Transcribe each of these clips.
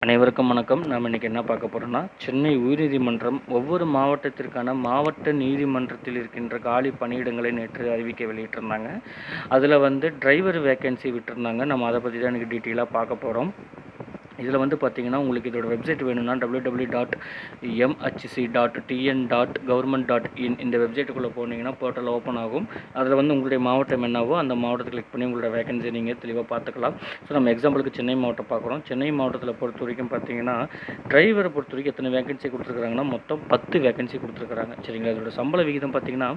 அனைவருக்கும் வணக்கம். நாம் இன்றைக்கி என்ன பார்க்க போகிறோம்னா, சென்னை உயர்நீதிமன்றம் ஒவ்வொரு மாவட்டத்திற்கான மாவட்ட நீதிமன்றத்தில் இருக்கின்ற காலி பணியிடங்களை நேற்று அறிவிக்கை வெளியிட்டிருந்தாங்க. அதில் டிரைவர் வேக்கன்சி விட்டிருந்தாங்க. நம்ம அதை பற்றி தான் இன்றைக்கி டீட்டெயிலாக பார்க்க போகிறோம். இதில் பார்த்தீங்கன்னா, உங்களுக்கு இதோட வெப்சைட் வேணும்னா www.mhc.tn.government.in இந்த வெப்சைட்டுக்குள்ளே போனீங்கன்னா போர்ட்டல் ஓப்பன் ஆகும். அதில் உங்களுடைய மாவட்டம் என்னவோ அந்த மாவட்டத்தை கிளிக் பண்ணி உங்களோட வேகன்சி நீங்கள் தெளிவாக பார்த்துக்கலாம். ஸோ நம்ம எக்ஸாம்பிளுக்கு சென்னை மாவட்டம் பார்க்குறோம். சென்னை மாவட்டத்தில் பொறுத்த வரைக்கும் பார்த்தீங்கன்னா, டிரைவரை பொறுத்த வரைக்கும் எத்தனை வேகன்சி கொடுத்துருக்குறாங்கன்னா மொத்தம் 10 வேகன்சி கொடுத்துருக்குறாங்க. சரிங்களா? அதோட சம்பள விகிதம் பார்த்தீங்கன்னா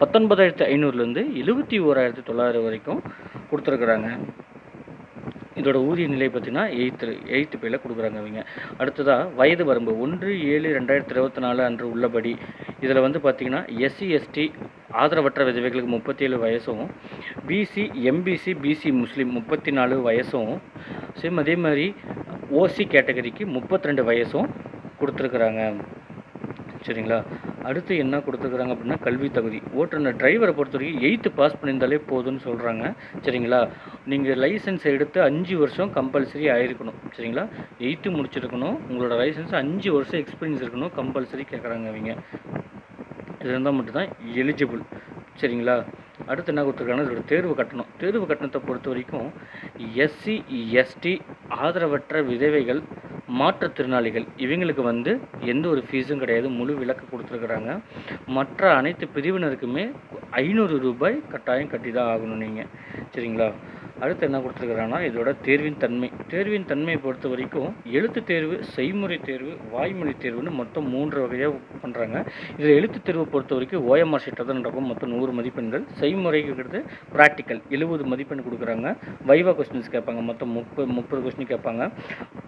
19,500லேருந்து 71,900 வரைக்கும் கொடுத்துருக்குறாங்க. இதோட ஊதிய நிலை பார்த்தீங்கன்னா எயித்து பேயில் கொடுக்குறாங்க அவங்க. அடுத்ததாக வயது வரம்பு 1/7/2024 அன்று உள்ளபடி இதில் பார்த்தீங்கன்னா எஸ்சி எஸ்டி ஆதரவற்ற விதவைகளுக்கு 37 வயசும், பிசி எம்பிசி பிசி முஸ்லீம் 34 வயசும், சேம் அதே மாதிரி ஓசி கேட்டகரிக்கு 32 வயசும் கொடுத்துருக்குறாங்க. சரிங்களா? அடுத்து என்ன கொடுத்துருக்குறாங்க அப்படின்னா கல்வி தகுதி. ஓட்டுநர் டிரைவரை பொறுத்த வரைக்கும் 8th பாஸ் பண்ணியிருந்தாலே போதும்னு சொல்கிறாங்க. சரிங்களா? நீங்கள் லைசன்ஸ் எடுத்து 5 வருஷம் கம்பல்சரி ஆகிருக்கணும். சரிங்களா? 8th முடிச்சிருக்கணும். உங்களோட லைசன்ஸ் 5 வருஷம் எக்ஸ்பீரியன்ஸ் இருக்கணும் கம்பல்சரி கேட்குறாங்க அவங்க. இது இருந்தால் மட்டும்தான் எலிஜிபிள். சரிங்களா? அடுத்து என்ன கொடுத்துருக்காங்கன்னா இதோட தேர்வு கட்டணத்தை பொறுத்த வரைக்கும் எஸ்சி எஸ்டி ஆதரவற்ற விதவைகள் மாற்றுத்திறனாளிகள் இவங்களுக்கு எந்த ஒரு ஃபீஸும் கிடையாது. முழு விலக்கு கொடுத்துருக்குறாங்க. மற்ற அனைத்து பிரிவினருக்குமே 500 ரூபாய் கட்டாயம் கட்டி தான் ஆகணும் நீங்கள். சரிங்களா? அடுத்து என்ன கொடுத்துருக்குறாங்கன்னா இதோட தேர்வின் தன்மையை பொறுத்த வரைக்கும் எழுத்து தேர்வு, செய்முறை தேர்வு, வாய்மொழி தேர்வுன்னு மொத்தம் 3 வகையாக பண்ணுறாங்க. இதில் எழுத்து தேர்வை பொறுத்த வரைக்கும் OMR ஷீட்டில் தான் நடக்கும். மொத்தம் 100 மதிப்பெண்கள். செய்முறைக்கு ப்ராக்டிக்கல் 70 மதிப்பெண் கொடுக்குறாங்க. வைவா கொஸ்டின்ஸ் கேட்பாங்க. மொத்தம் 30 கொஸ்டின் கேட்பாங்க.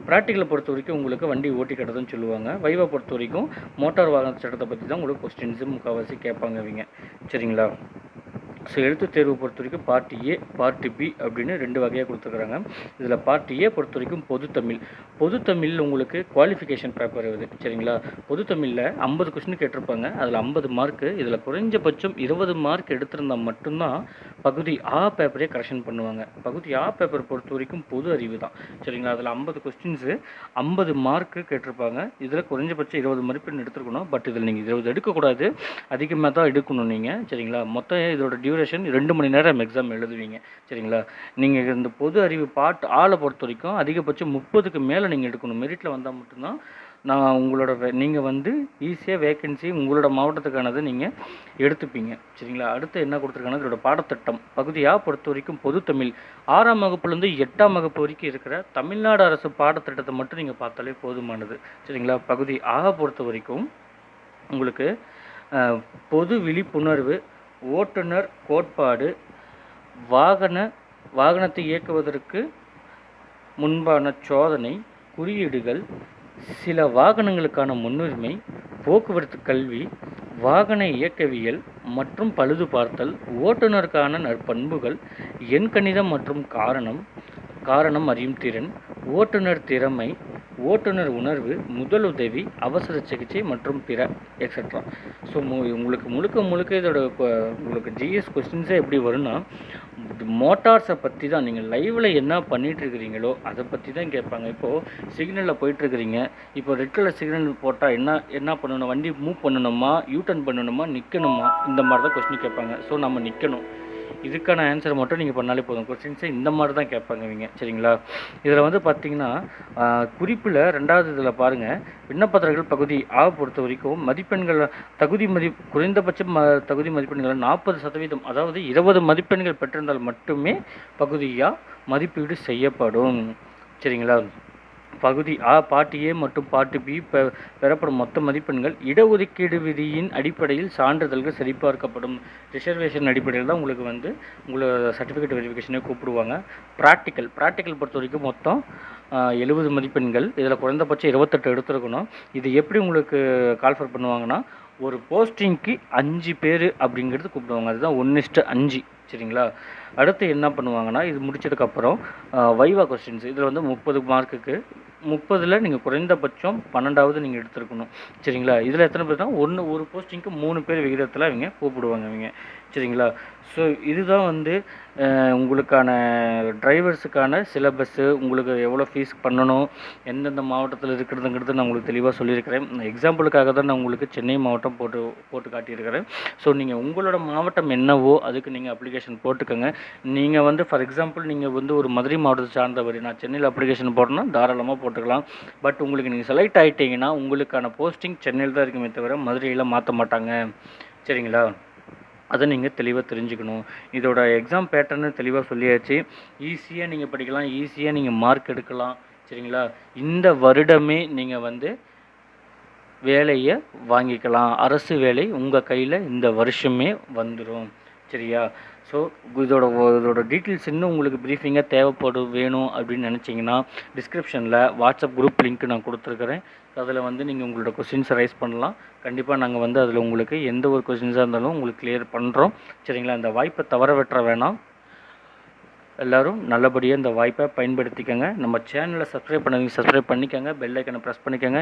ப்ராக்டிக்கலை பொறுத்த வரைக்கும் உங்களுக்கு வண்டி ஓட்டி கட்டுறதுன்னு சொல்லுவாங்க. வைவா பொறுத்த வரைக்கும் மோட்டார் வாகன சட்டத்தை பற்றி தான் உங்களுக்கு கொஸ்டின்ஸு முக்கால்வாசி கேட்பாங்க அவங்க. சரிங்களா? ஸோ எழுத்து தேர்வு பொறுத்த வரைக்கும் பார்ட் ஏ, பார்ட் பி அப்படின்னு 2 வகையாக கொடுத்துருக்குறாங்க. இதில் பார்ட் ஏ பொறுத்த வரைக்கும் பொதுத்தமிழ் உங்களுக்கு குவாலிஃபிகேஷன் பேப்பர் வருது. சரிங்களா? பொதுத்தமிழில் 50 கொஸ்டின் கேட்டிருப்பாங்க. அதில் 50 மார்க்கு. இதில் குறைஞ்சபட்சம் 20 மார்க் எடுத்திருந்தால் மட்டும்தான் பகுதி ஆ பேப்பரே கரெக்ஷன் பண்ணுவாங்க. பகுதி ஆ பேப்பர் பொறுத்த வரைக்கும் பொது அறிவு தான். சரிங்களா? அதில் 50 கொஸ்டின்ஸு 50 மார்க்கு கேட்டிருப்பாங்க. இதில் குறைஞ்சபட்சம் 20 மதிப்பெண் எடுத்துருக்கணும். பட் இதில் நீங்கள் 20 எடுக்கக்கூடாது, அதிகமாக தான் எடுக்கணும் நீங்கள். சரிங்களா? மொத்தம் இதோட டியூரேஷன் 2 மணி நேரம் எக்ஸாம் எழுதுவீங்க. சரிங்களா? நீங்கள் இந்த பொது அறிவு பார்ட் ஆளை பொறுத்த வரைக்கும் அதிகபட்சம் 30க்கு மேலே நீங்கள் எடுக்கணும். மெரிட்டில் வந்தால் மட்டும்தான் உங்களோட நீங்கள் ஈஸியாக வேக்கன்சி உங்களோட மாவட்டத்துக்கானது நீங்கள் எடுத்துப்பீங்க. சரிங்களா? அடுத்து என்ன கொடுத்துருக்காங்கன்னா இதோட பாடத்திட்டம் பகுதியாக பொறுத்த வரைக்கும் பொதுத்தமிழ் 6ஆம் வகுப்புலேருந்து 8ஆம் வகுப்பு வரைக்கும் இருக்கிற தமிழ்நாடு அரசு பாடத்திட்டத்தை மட்டும் நீங்கள் பார்த்தாலே போதுமானது. சரிங்களா? பகுதி ஆக பொறுத்த வரைக்கும் உங்களுக்கு பொது விழிப்புணர்வு, ஓட்டுநர் கோட்பாடு, வாகனத்தை இயக்குவதற்கு முன்பான சோதனை, குறியீடுகள், சில வாகனங்களுக்கான முன்னுரிமை, போக்குவரத்து கல்வி, வாகன இயக்கவியல் மற்றும் பழுது பார்த்தல், ஓட்டுநருக்கான நற்பண்புகள், எண்கணிதம் மற்றும் காரணம் அறியும் திறன், ஓட்டுநர் திறமை, ஓட்டுநர் உணர்வு, முதலுதவி, அவசர சிகிச்சை மற்றும் பிற எக்ஸட்ரா. ஸோ உங்களுக்கு முழுக்க இதோட உங்களுக்கு ஜிஎஸ் கொஸ்டின்ஸே எப்படி வரும்னா மோட்டார்ஸை பற்றி தான். நீங்கள் லைவில் என்ன பண்ணிகிட்ருக்கிறீங்களோ அதை பற்றி தான் கேட்பாங்க. இப்போது சிக்னலில் போயிட்டுருக்கிறீங்க. இப்போ ரெட் கலர் சிக்னல் போட்டால் என்ன பண்ணணும்? வண்டி மூவ் பண்ணணுமா, யூட்டர்ன் பண்ணணுமா, நிற்கணுமா? இந்த மாதிரி தான் கொஸ்டின் கேட்பாங்க. ஸோ நம்ம நிற்கணும். இதுக்கான ஆன்சர் மட்டும் நீங்கள் பண்ணாலே போதும். கொஸ்டின்ஸை இந்த மாதிரி தான் கேட்பாங்க இவங்க. சரிங்களா? இதில் பார்த்தீங்கன்னா குறிப்பில் 2வது இதில் பாருங்கள், விண்ணப்பதாரர்கள் பகுதி ஆ பொறுத்த வரைக்கும் மதிப்பெண்கள் குறைந்தபட்ச தகுதி மதிப்பெண்கள் 40%, அதாவது 20 மதிப்பெண்கள் பெற்றிருந்தால் மட்டுமே பகுதியாக மதிப்பீடு செய்யப்படும். சரிங்களா? பகுதி ஆ பார்ட் ஏ மற்றும் பார்ட் பி பெறப்படும் மொத்த மதிப்பெண்கள் இடஒதுக்கீடு விதியின் அடிப்படையில் சான்றிதழ்கள் சரிபார்க்கப்படும். ரிசர்வேஷன் அடிப்படையில் தான் உங்களுக்கு உங்களோட சர்டிஃபிகேட் வெரிஃபிகேஷனே கூப்பிடுவாங்க. ப்ராக்டிக்கல் பொறுத்த வரைக்கும் மொத்தம் 70 மதிப்பெண்கள். இதில் குறைந்தபட்சம் 28 எடுத்துருக்கணும். இது எப்படி உங்களுக்கு கால்ஃபர் பண்ணுவாங்கன்னா, ஒரு போஸ்டிங்க்கு 5 பேர் அப்படிங்கிறது கூப்பிடுவாங்க. அதுதான் 1:5. சரிங்களா? அடுத்து என்ன பண்ணுவாங்கன்னா, இது முடிச்சதுக்கப்புறம் வைவா கொஸ்டின்ஸ் இதில் வந்து 30 மார்க்குக்கு 30ல் நீங்கள் குறைந்தபட்சம் 12வது நீங்கள் எடுத்திருக்கணும். சரிங்களா? இதில் எத்தனை பேர்னா ஒரு போஸ்டிங்க்கு 3 பேர் விகிதத்தில் அவங்க கூப்பிடுவாங்க அவங்க. சரிங்களா? ஸோ இதுதான் வந்து உங்களுக்கான டிரைவர்ஸுக்கான சிலபஸ்ஸு, உங்களுக்கு எவ்வளோ ஃபீஸ் பண்ணணும், எந்தெந்த மாவட்டத்தில் இருக்கிறதுங்கிறது நான் உங்களுக்கு தெளிவாக சொல்லியிருக்கிறேன். எக்ஸாம்பிளுக்காக தான் நான் உங்களுக்கு சென்னை மாவட்டம் போட்டு காட்டியிருக்கிறேன். ஸோ நீங்கள் உங்களோட மாவட்டம் என்னவோ அதுக்கு நீங்கள் அப்ளிகேஷன் போட்டுக்கோங்க. நீங்கள் வந்து ஃபார் எக்ஸாம்பிள் நீங்கள் வந்து ஒரு மதுரை மாவட்டத்தை சார்ந்தவர், நான் சென்னையில் அப்ளிகேஷன் போட்டேன்னா தாராளமாக போட்டுக்கலாம். பட் உங்களுக்கு நீங்கள் செலக்ட் ஆகிட்டீங்கன்னா உங்களுக்கான போஸ்டிங் சென்னையில் தான் இருக்குமே தவிர மதுரையில் மாற்ற மாட்டாங்க. சரிங்களா? அதை நீங்கள் தெளிவாக தெரிஞ்சுக்கணும். இதோட எக்ஸாம் பேட்டர்னு தெளிவாக சொல்லியாச்சு. ஈஸியாக நீங்கள் படிக்கலாம், ஈஸியாக நீங்கள் மார்க் எடுக்கலாம். சரிங்களா? இந்த வருடமே நீங்கள் வந்து வேலையை வாங்கிக்கலாம். அரசு வேலை உங்கள் கையில் இந்த வருஷமே வந்துடும். சரியா? ஸோ இதோட டீட்டெயில்ஸ் இன்னும் உங்களுக்கு ப்ரீஃபிங்காக வேணும் அப்படின்னு நினச்சிங்கன்னா டிஸ்கிரிப்ஷனில் வாட்ஸ்அப் குரூப் லிங்க் நான் கொடுத்துருக்குறேன். அதில் வந்து நீங்கள் உங்களோட கொஸ்டின்ஸை ரைஸ் பண்ணலாம். கண்டிப்பாக நாங்கள் வந்து அதில் உங்களுக்கு எந்த ஒரு கொஸ்டின்ஸாக இருந்தாலும் உங்களுக்கு கிளியர் பண்ணுறோம். சரிங்களா? இந்த வாய்ப்பை தவற விட்டுற வேணாம். எல்லோரும் நல்லபடியாக இந்த வாய்ப்பை பயன்படுத்திக்கங்க. நம்ம சேனலை சப்ஸ்கிரைப் பண்ணிக்கோங்க, பெல் ஐக்கனை ப்ரெஸ் பண்ணிக்கோங்க.